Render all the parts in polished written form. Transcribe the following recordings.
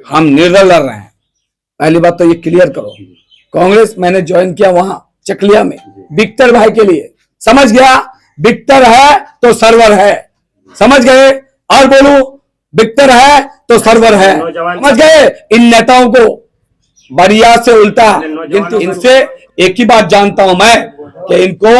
हम निर्दल लड़ रहे हैं। पहली बात तो ये क्लियर करो। कांग्रेस मैंने ज्वाइन किया वहां चकलिया में विक्टर भाई के लिए, समझ गया? विक्टर है तो सर्वर है, समझ गए? और बोलूं विक्टर है तो सर्वर है, समझ गए? इन नेताओं को बढ़िया से उल्टा, इनसे एक ही बात जानता हूं मैं कि इनको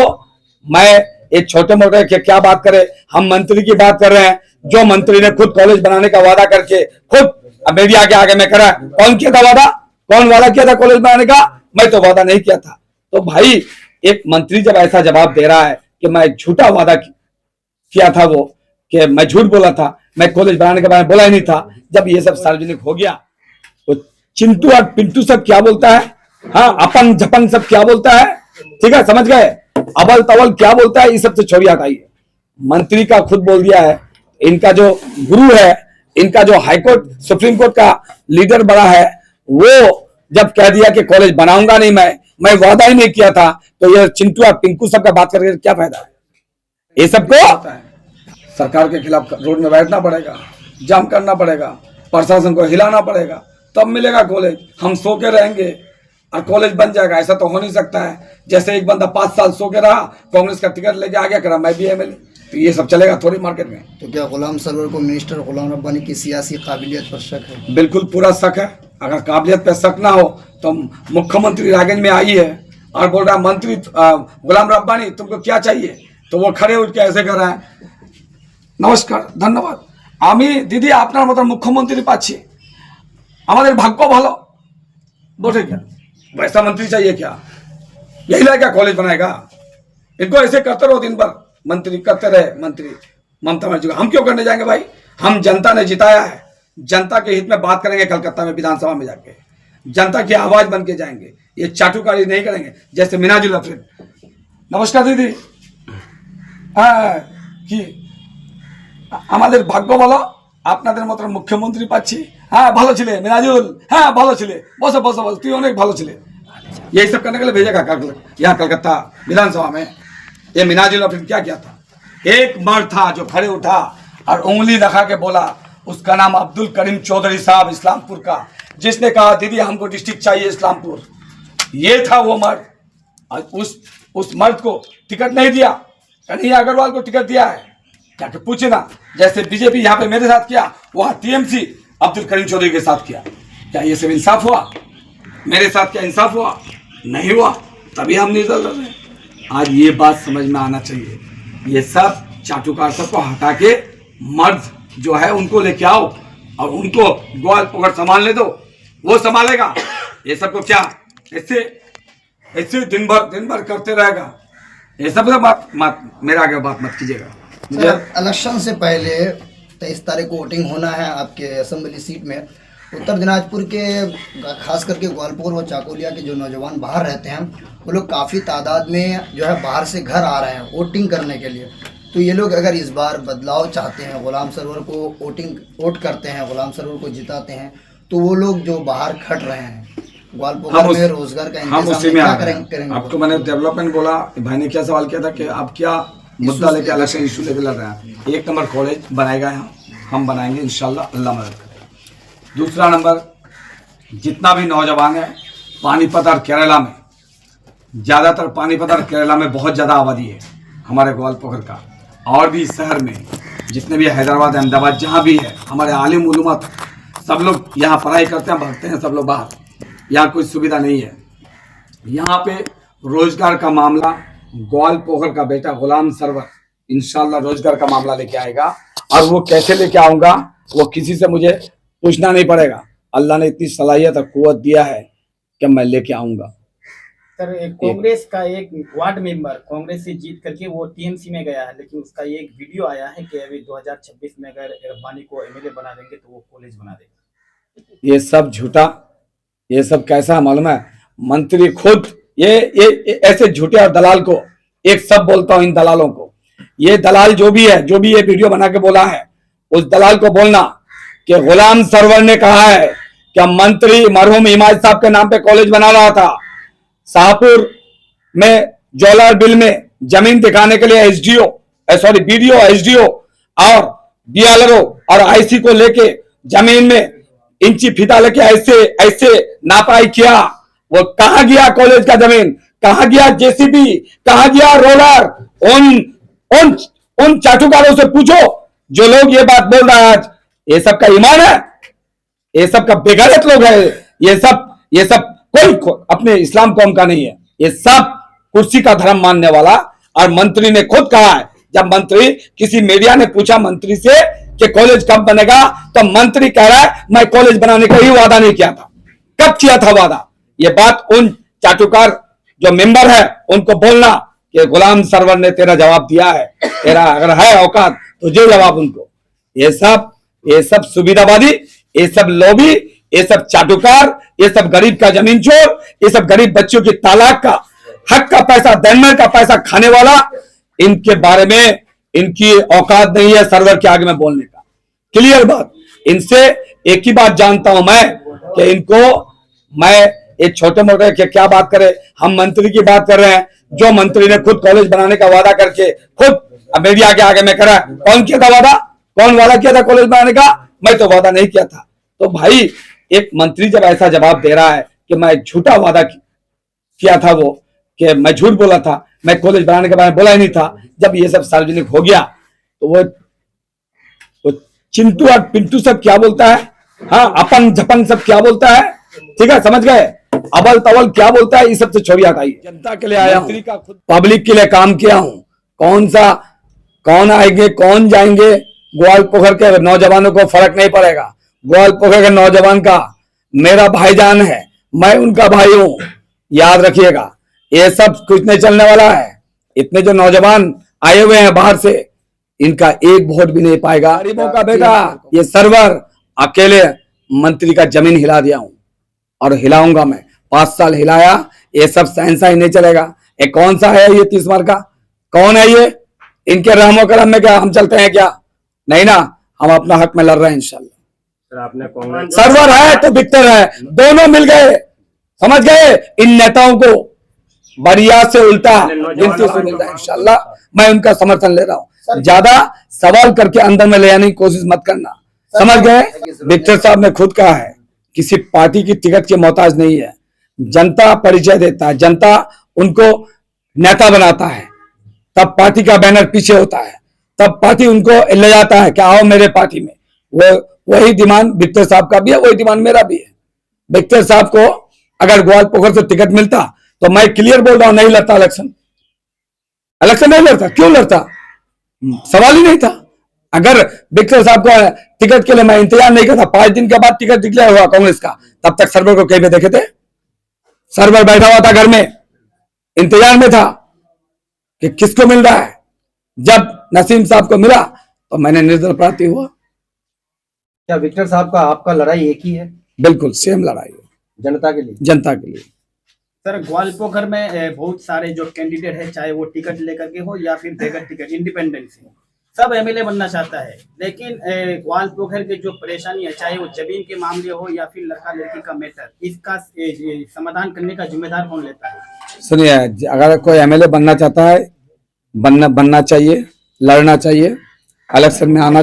मैं एक छोटे मोटे के क्या बात करे, हम मंत्री की बात कर रहे हैं। जो मंत्री ने खुद कॉलेज बनाने का वादा करके खुद मीडिया के आगे में करा, कौन किया था वादा? कौन वादा किया था कॉलेज बनाने का? मैं तो वादा नहीं किया था। तो भाई एक मंत्री जब ऐसा जवाब दे रहा है कि मैं झूठा वादा किया था, वो कि मैं झूठ बोला था, मैं कॉलेज बनाने के बारे में बोला ही नहीं था, जब ये सब सार्वजनिक हो गया तो चिंटू और पिंटू सब क्या बोलता है, हाँ अपन झपन सब क्या बोलता है, ठीक है, समझ गए? अबल तवल क्या बोलता है, ये सब से छोड़ी हटाइए। मंत्री का खुद बोल दिया है, इनका जो गुरु है, इनका जो हाईकोर्ट सुप्रीम कोर्ट का लीडर बड़ा है, वो जब कह दिया कि कॉलेज बनाऊंगा नहीं, मैं वादा ही नहीं किया था, तो ये चिंटू और पिंकू सब का बात करके क्या फायदा है? ये सबको सरकार के खिलाफ रोड में बैठना पड़ेगा, जाम करना पड़ेगा, प्रशासन को हिलाना पड़ेगा, तब मिलेगा कॉलेज। हम सो के रहेंगे और कॉलेज बन जाएगा, ऐसा तो हो नहीं सकता है। जैसे एक बंदा 5 साल सो के रहा, कांग्रेस का टिकट लेके आ गया, करा मैं भी एमएलए, तो ये सब चलेगा थोड़ी मार्केट में। तो क्या गुलाम सरवर को मिनिस्टर गुलाम रब्बानी की सियासी काबिलियत पर शक है? बिल्कुल पूरा शक है। अगर काबिलियत पे शक ना हो तो मुख्यमंत्री रायगंज में आई है और बोल रहा है मंत्री गुलाम रब्बानी तुमको क्या चाहिए, तो वो खड़े उठ के ऐसे कर रहे हैं, নমস্কার ধন্যবাদ, আমি দিদি আপনার মতো মুখ্যমন্ত্রী পাচ্ছি, আমাদের ভাগ্য ভালো, बोले क्या वैसा मंत्री चाहिए क्या? यही लाएगा कॉलेज बनाएगा? इनको ऐसे करते रहो दिन भर, मंत्री करते रहे मंत्री ममता बनर्जी को। हम क्यों करने जाएंगे भाई? हम जनता ने जिताया है, जनता के हित में बात करेंगे कलकत्ता में विधानसभा में जाके, जनता की आवाज बन के जाएंगे, ये चाटुकारी नहीं करेंगे जैसे मिनाजुल अफरीन। नमस्कार दीदी, কি আমাদের ভাগ্য ভালো, আপনাদের মতো মুখ্যমন্ত্রী পাচ্ছি। হ্যাঁ ভালো ছিলে মিনাজুল, হ্যাঁ ভালো ছিলে, বসো বসো বসো, তুই অনেক ভালো ছিলে। यही सब करने के लिए भेजेगा यहाँ कलकत्ता विधानसभा में। ये मिनाजुल अफरीन क्या किया था? एक मर्द था जो खड़े उठा और उंगली दिखा के बोला, उसका नाम अब्दुल करीम चौधरी साहब इस्लामपुर का, जिसने कहा दीदी हमको डिस्ट्रिक्ट चाहिए इस्लामपुर। ये था वो मर्द। उस मर्द को टिकट नहीं दिया, कन्हैया अग्रवाल को टिकट दिया है, क्या कि पूछे ना, जैसे बीजेपी यहाँ पे मेरे साथ किया, वहां टीएमसी अब्दुल करीम चौधरी के साथ किया। क्या ये सब इंसाफ हुआ? मेरे साथ क्या इंसाफ हुआ? नहीं हुआ, तभी हम निर्दल लड़ रहे हैं। आज ये बात समझ में आना चाहिए। ये सब चाटुकार सबको हटा के मर्द जो है उनको लेके आओ और उनको ग्वाल पकड़ संभालने दो, वो संभालेगा। ये सबको क्या ऐसे दिन भर करते रहेगा? ये सब मेरे आगे बात मत कीजिएगा। इलेक्शन से पहले 23 तारीख को वोटिंग होना है आपके असेंबली सीट में। उत्तर दिनाजपुर के खास करके ग्वालपुर और चाकोलिया के जो नौजवान बाहर रहते हैं, वो लोग काफ़ी तादाद में जो है बाहर से घर आ रहे हैं वोटिंग करने के लिए। तो ये लोग अगर इस बार बदलाव चाहते हैं, गुलाम सरवर को वोट करते हैं, गुलाम सरवर को जिताते हैं, तो वो लोग जो बाहर खट रहे हैं ग्वालपुर में रोजगार का इंतजाम क्या करेंगे? आपको मैंने डेवलपमेंट बोला, भाई ने क्या सवाल किया था कि आप क्या मुद्दा लेके इलेक्शन इशू लेके लड़ रहे हैं? 1 नंबर कॉलेज बनाएगा यहाँ, हम बनाएंगे इंशाल्लाह, अल्लाह मदद करे। दूसरा नंबर, जितना भी नौजवान है पानीपत और केरला में, ज़्यादातर पानीपत और केरला में बहुत ज़्यादा आबादी है हमारे ग्वालपोखर का, और भी शहर में जितने भी हैदराबाद अहमदाबाद जहाँ भी है, हमारे आलिम उलूमत सब लोग यहाँ पढ़ाई करते हैं, भागते हैं सब लोग बाहर। यहाँ कोई सुविधा नहीं है। यहाँ पे रोजगार का मामला, ग्वालपोखर का बेटा गुलाम सरवर इंशाल्लाह रोजगार का मामला लेके आएगा। और वो कैसे लेके आऊंगा, वो किसी से मुझे पूछना नहीं पड़ेगा। अल्लाह ने इतनी सलाहियत और कुव्वत दिया है कि मैं लेके आऊंगा। सर, कांग्रेस का एक वार्ड मेंबर कांग्रेस से जीत करके वो टीएमसी में गया है, लेकिन उसका एक वीडियो आया है कि अभी 2026 में अगर रब्बानी को एमएलए बना देंगे तो वो कॉलेज बना देगा। ये सब झूठा, ये सब कैसा मालूम है? मंत्री खुद ये ऐसे झूठे और दलाल को एक सब बोलता हूं, इन दलालों को, ये दलाल जो भी है, जो भी ये वीडियो बना के बोला है, उस दलाल को बोलना कि गुलाम सरवर ने कहा है कि मंत्री मरहूम हिमायत साहब के नाम पे कॉलेज बना रहा था। शाहपुर में जौलार बिल में जमीन दिखाने के लिए बीडीओ, एसडीओ और बीएलआरओ और आईसी को लेके जमीन में इंची फीता लेके ऐसे ऐसे नापाई किया। वो कहां गया कॉलेज का जमीन, कहां गया जेसीबी, कहां गया रोलर? उन उन चाटुकारों से पूछो जो लोग ये बात बोल रहा है आज। ये सब का ईमान है? ये सब का बेगैरत लोग है। ये सब कोई अपने इस्लाम कौम का नहीं है। ये सब कुर्सी का धर्म मानने वाला। और मंत्री ने खुद कहा है, जब मंत्री, किसी मीडिया ने पूछा मंत्री से कि कॉलेज कब बनेगा, तो मंत्री कह रहा है मैं कॉलेज बनाने का ही वादा नहीं किया था। कब किया था वादा? ये बात उन चाटुकार जो मेंबर है उनको बोलना कि गुलाम सरवर ने तेरा जवाब दिया है, तेरा अगर है औकात तो जो जवाब उनको। ये सब सुविधावादी, ये सब लोभी, ये सब चाटुकार, ये सब गरीब का जमीन चोर, ये सब गरीब बच्चों की तालाक का हक का पैसा, डेनमार्क का पैसा खाने वाला, इनके बारे में इनकी औकात नहीं है सरवर के आगे में बोलने का। क्लियर बात। इनसे एक ही बात जानता हूं मैं कि इनको मैं ये छोटे मोटे क्या बात करे, हम मंत्री की बात कर रहे हैं। जो मंत्री ने खुद कॉलेज बनाने का वादा करके खुद मीडिया के आगे में करा, कौन किया था वादा? कौन वादा किया था कॉलेज बनाने का? मैं तो वादा नहीं किया था। तो भाई एक मंत्री जब ऐसा जवाब दे रहा है कि मैं झूठा वादा किया था, वो कि मैं झूठ बोला था, मैं कॉलेज बनाने के बारे में बोला ही नहीं था, जब ये सब सार्वजनिक हो गया तो वो चिंटू और पिंटू सब क्या बोलता है, हाँ अपन झपन सब क्या बोलता है, ठीक है समझ गए, अबल तवल क्या बोलता है, ये सब से छोड़ी हटाइए। जनता के लिए आया हूं, पब्लिक के लिए काम किया हूं। कौन आएंगे कौन जाएंगे, ग्वालपोखर के नौजवानों को फर्क नहीं पड़ेगा। ग्वालपोखर के नौजवान का मेरा भाईजान है, मैं उनका भाई हूं, याद रखिएगा। ये सब कुछ नहीं चलने वाला है। इतने जो नौजवान आए हुए हैं बाहर से, इनका एक वोट भी नहीं पाएगा। गरीबों का बेटा ये सरवर अकेले मंत्री का जमीन हिला दिया हूं और हिलाऊंगा मैं। 5 साल हिलाया, ये सब सहनसा ही नहीं चलेगा। ये कौन सा है ये 30 मार का? कौन है ये? इनके रहमो करम में क्या हम चलते हैं क्या? नहीं ना, हम अपना हक में लड़ रहे हैं इंशाल्लाह। सरवर है तो विक्टर है, दोनों मिल गए, समझ गए। इन नेताओं को बढ़िया से उल्टा गिनती से मिलता है इंशाल्लाह। मैं उनका समर्थन ले रहा हूं। ज्यादा सवाल करके अंदर में ले आने की कोशिश मत करना, समझ गए। विक्टर साहब ने खुद कहा है किसी पार्टी की टिकट के मोहताज नहीं है। जनता परिचय देता है, जनता उनको नेता बनाता है, तब पार्टी का बैनर पीछे होता है, तब पार्टी उनको ले जाता है कि आओ मेरे पार्टी में। वही डिमांड विक्टर साहब का भी है, वही डिमांड मेरा भी है। विक्टर साहब को अगर ग्वालपोखर से टिकट मिलता तो मैं क्लियर बोल रहा हूं, नहीं लड़ता इलेक्शन नहीं लड़ता। क्यों लड़ता? सवाल ही नहीं था। अगर विक्टर साहब को टिकट के लिए मैं इंतजार नहीं करता, 5 दिन के बाद टिकट डिक्लेयर हुआ कांग्रेस का, तब तक सर्वर को कहीं पे देखे थे? सर्वर बैठा हुआ था घर में, इंतजार में था कि किसको मिल रहा है। जब नसीम साहब को मिला तो मैंने निर्दल प्रार्थी हुआ। क्या विक्टर साहब का आपका लड़ाई एक ही है? बिल्कुल सेम लड़ाई है, जनता के लिए। जनता के लिए। सर ग्वालपोखर में बहुत सारे जो कैंडिडेट है, चाहे वो टिकट लेकर के हो या फिर बगैर टिकट इंडिपेंडेंट से, सब एमएलए बनना चाहता है। लेकिन ग्वालपोखर की जो परेशानी है, चाहे वो जमीन के मामले हो या फिर लड़का लड़की का मैटर, इसका समाधान करने का जिम्मेदार कौन लेता है? सुनिए, अगर कोई एमएलए बनना चाहता है, बनना चाहिए, लड़ना चाहिए, इलेक्शन में आना चाहिए।